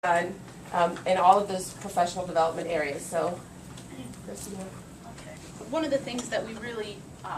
done in all of those professional development areas. So, Christina. Okay. One of the things that we really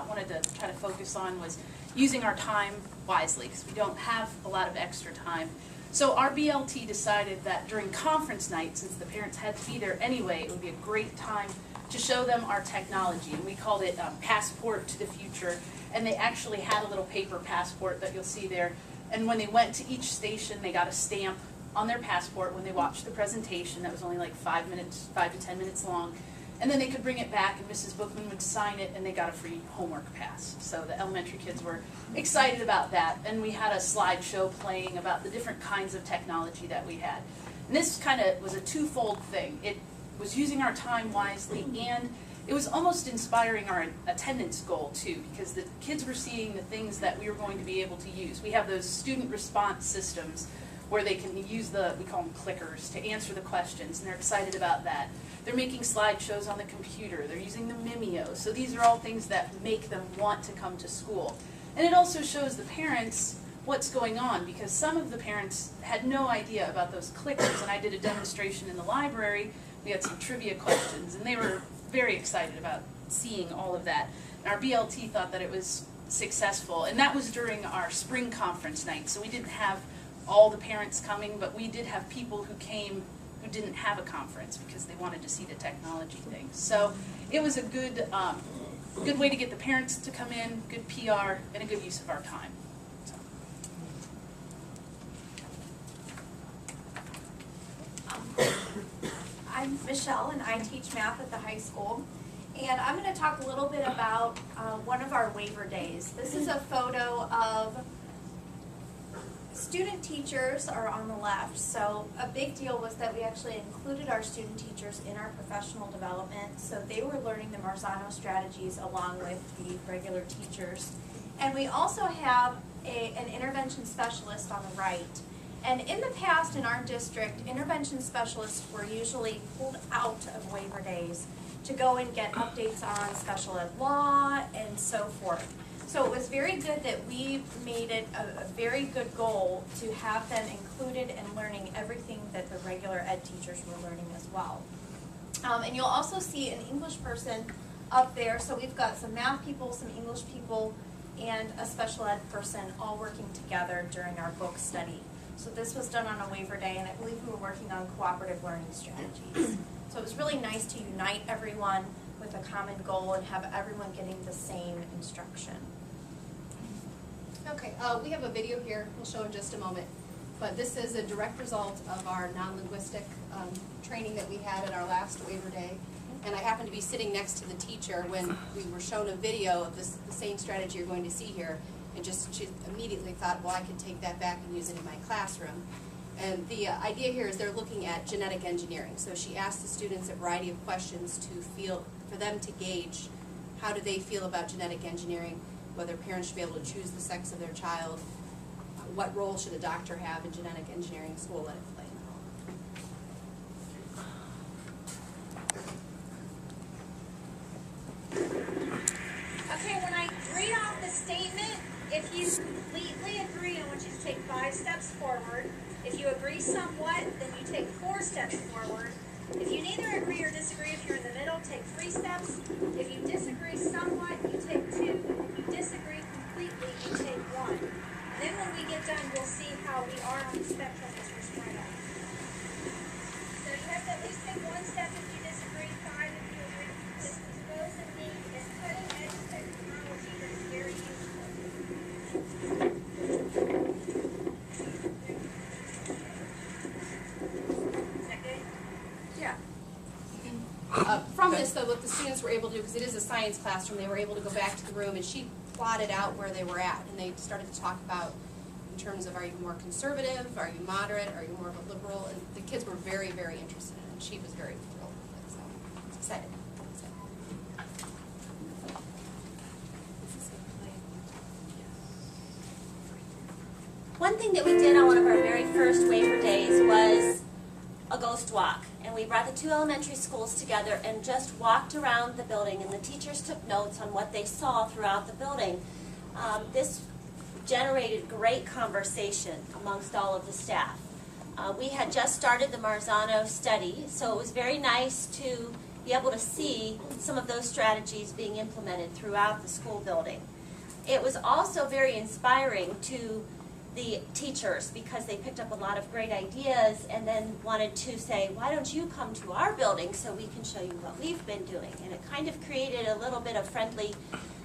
wanted to try to focus on was using our time wisely, because we don't have a lot of extra time. So our BLT decided that during conference night, since the parents had to be there anyway, it would be a great time to show them our technology. And we called it Passport to the Future. And they actually had a little paper passport that you'll see there. And when they went to each station, they got a stamp on their passport when they watched the presentation. That was only like 5 to 10 minutes long. And then they could bring it back and Mrs. Bookman would sign it and they got a free homework pass. So the elementary kids were excited about that. And we had a slideshow playing about the different kinds of technology that we had. And this kind of was a twofold thing. It was using our time wisely, and it was almost inspiring our attendance goal too, because the kids were seeing the things that we were going to be able to use. We have those student response systems where they can use we call them clickers, to answer the questions, and they're excited about that. They're making slideshows on the computer. They're using the Mimeo. So these are all things that make them want to come to school. And it also shows the parents what's going on, because some of the parents had no idea about those clickers, and I did a demonstration in the library. We had some trivia questions, and they were very excited about seeing all of that. And our BLT thought that it was successful, and that was during our spring conference night. So we didn't have all the parents coming, but we did have people who came who didn't have a conference because they wanted to see the technology things. So it was a good way to get the parents to come in, good PR, and a good use of our time. So. I'm Michelle, and I teach math at the high school. And I'm going to talk a little bit about one of our waiver days. This is a photo of student teachers are on the left. So a big deal was that we actually included our student teachers in our professional development. So they were learning the Marzano strategies along with the regular teachers. And we also have an intervention specialist on the right. And in the past in our district, intervention specialists were usually pulled out of waiver days to go and get updates on special ed law and so forth. So it was very good that we made it a very good goal to have them included in learning everything that the regular ed teachers were learning as well. And you'll also see an English person up there. So we've got some math people, some English people, and a special ed person all working together during our book study. So this was done on a waiver day, and I believe we were working on cooperative learning strategies. So it was really nice to unite everyone with a common goal and have everyone getting the same instruction. Okay, we have a video here we'll show in just a moment, but this is a direct result of our non-linguistic training that we had at our last waiver day. And I happened to be sitting next to the teacher when we were shown a video of the same strategy you're going to see here, and she immediately thought, well, I could take that back and use it in my classroom. And the idea here is they're looking at genetic engineering. So she asked the students a variety of questions for them to gauge how do they feel about genetic engineering, whether parents should be able to choose the sex of their child, what role should a doctor have in genetic engineering school, let it play. Okay, when I read off the statement, if you completely agree, I want you to take 5 steps forward. If you agree somewhat, then you take 4 steps forward. If you neither agree or disagree, if you're in the middle, take 3 steps. If you disagree somewhat, you take 2. If you disagree completely, you take 1. Then when we get done, we'll see how we are on the spectrum as we're spread out. So you have to at least take 1 step if you disagree, 5 if you agree. This goes in the cutting edge technology that is very useful. From this, though, what the students were able to do, because it is a science classroom, they were able to go back to the room, and she plotted out where they were at, and they started to talk about in terms of, are you more conservative, are you moderate, are you more of a liberal, and the kids were very, very interested in it, and she was very thrilled with it, so it's exciting. One thing that we did on one of our very first waiver days was a ghost walk. And we brought the 2 elementary schools together and just walked around the building, and the teachers took notes on what they saw throughout the building. This generated great conversation amongst all of the staff. We had just started the Marzano study, so it was very nice to be able to see some of those strategies being implemented throughout the school building. It was also very inspiring to the teachers because they picked up a lot of great ideas and then wanted to say, why don't you come to our building so we can show you what we've been doing? And it kind of created a little bit of friendly,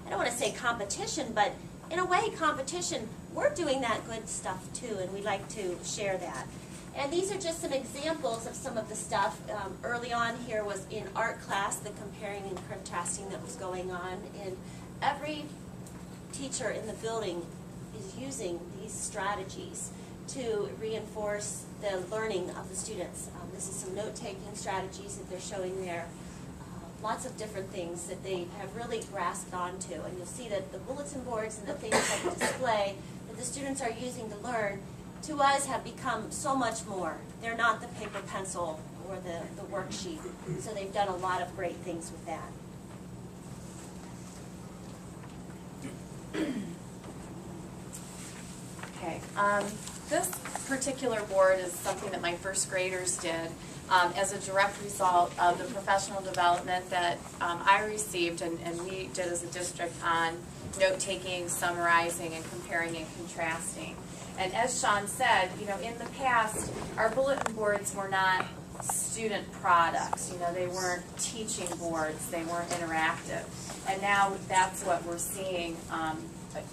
I don't want to say competition, but in a way competition. We're doing that good stuff too, and we like to share that. And these are just some examples of some of the stuff. Early on here was in art class, the comparing and contrasting that was going on. And every teacher in the building is using these strategies to reinforce the learning of the students. This is some note-taking strategies that they're showing there. Lots of different things that they have really grasped onto. And you'll see that the bulletin boards and the things like the display that the students are using to learn to us have become so much more. They're not the paper pencil or the worksheet. So they've done a lot of great things with that. Okay, this particular board is something that my first graders did as a direct result of the professional development that I received and we did as a district on note-taking, summarizing, and comparing and contrasting. And as Sean said, you know, in the past, our bulletin boards were not student products. You know, they weren't teaching boards, they weren't interactive. And now that's what we're seeing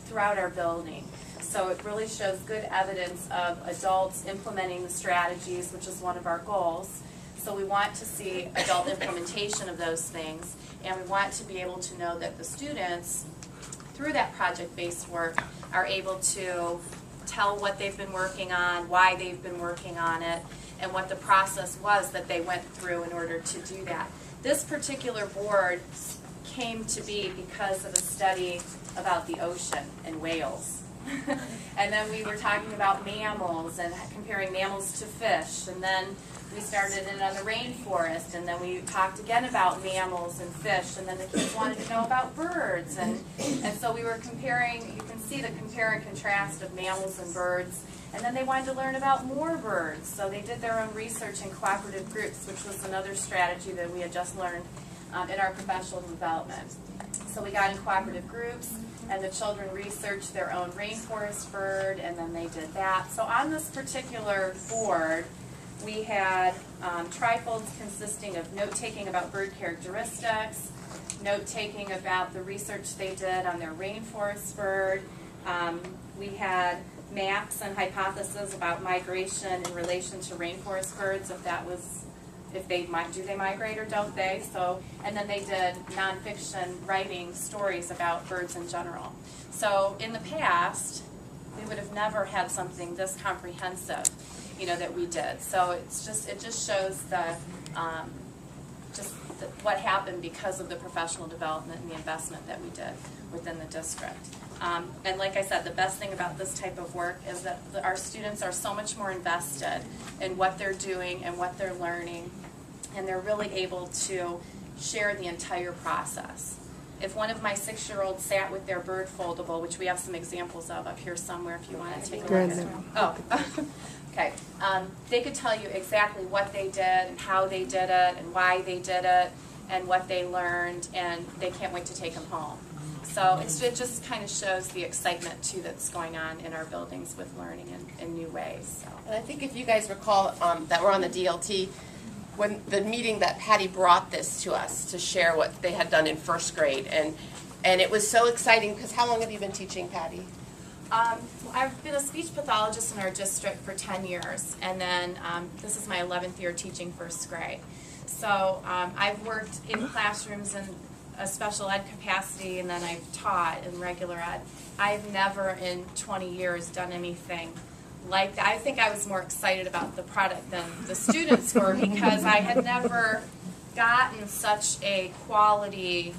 throughout our building. So it really shows good evidence of adults implementing the strategies, which is one of our goals. So we want to see adult implementation of those things, and we want to be able to know that the students, through that project-based work, are able to tell what they've been working on, why they've been working on it, and what the process was that they went through in order to do that. This particular board came to be because of a study about the ocean and whales. And then we were talking about mammals and comparing mammals to fish, and then we started it on the rainforest, and then we talked again about mammals and fish, and then the kids wanted to know about birds, and so we were comparing. You can see the compare and contrast of mammals and birds, and then they wanted to learn about more birds, so they did their own research in cooperative groups, which was another strategy that we had just learned in our professional development. So we got in cooperative groups, and the children researched their own rainforest bird, and then they did that. So on this particular board, we had trifolds consisting of note-taking about bird characteristics, note-taking about the research they did on their rainforest bird. We had maps and hypotheses about migration in relation to rainforest birds, if they migrate or don't they? So, and then they did nonfiction writing stories about birds in general. So in the past, we would have never had something this comprehensive, you know, that we did. So it just shows what happened because of the professional development and the investment that we did within the district. And like I said, the best thing about this type of work is that our students are so much more invested in what they're doing and what they're learning, and they're really able to share the entire process. If one of my 6-year-olds sat with their bird foldable, which we have some examples of up here somewhere if you want to take a look at it. Oh, okay. They could tell you exactly what they did and how they did it and why they did it and what they learned, and they can't wait to take them home. So it just kind of shows the excitement, too, that's going on in our buildings with learning in new ways. So. And I think if you guys recall that we're on the DLT, when the meeting that Patty brought this to us to share what they had done in first grade, and it was so exciting because how long have you been teaching, Patty? I've been a speech pathologist in our district for 10 years, and then this is my 11th year teaching first grade. So I've worked in classrooms in a special ed capacity, and then I've taught in regular ed. I've never in 20 years done anything like that. I think I was more excited about the product than the students were because I had never gotten such a quality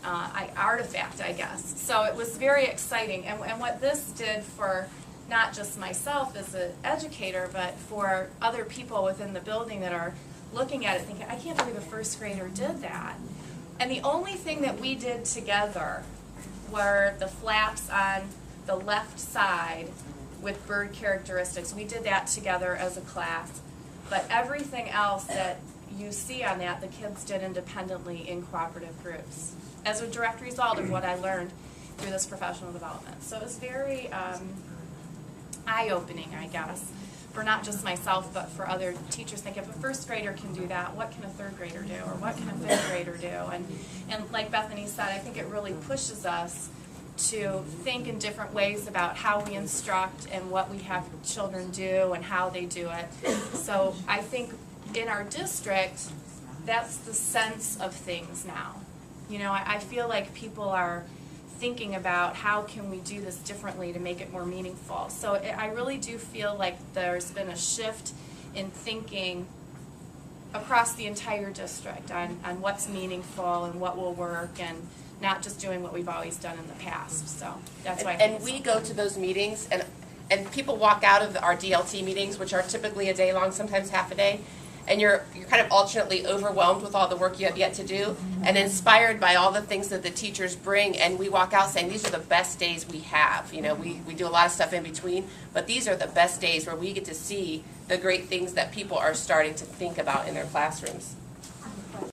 artifact, I guess. So it was very exciting. And what this did for not just myself as an educator, but for other people within the building that are looking at it thinking, I can't believe a first grader did that. And the only thing that we did together were the flaps on the left side with bird characteristics. We did that together as a class. But everything else that you see on that, the kids did independently in cooperative groups as a direct result of what I learned through this professional development. So it was very eye-opening, I guess, for not just myself, but for other teachers. Think if a first grader can do that, what can a third grader do, or what can a fifth grader do? And like Bethany said, I think it really pushes us to think in different ways about how we instruct and what we have children do and how they do it. So I think in our district, that's the sense of things now. You know, I feel like people are thinking about how can we do this differently to make it more meaningful. So I really do feel like there's been a shift in thinking across the entire district on what's meaningful and what will work, and not just doing what we've always done in the past. So that's why. And we go to those meetings, and people walk out of our DLT meetings, which are typically a day long, sometimes half a day, and you're kind of alternately overwhelmed with all the work you have yet to do, and inspired by all the things that the teachers bring, and we walk out saying these are the best days we have. You know, we do a lot of stuff in between, but these are the best days where we get to see the great things that people are starting to think about in their classrooms.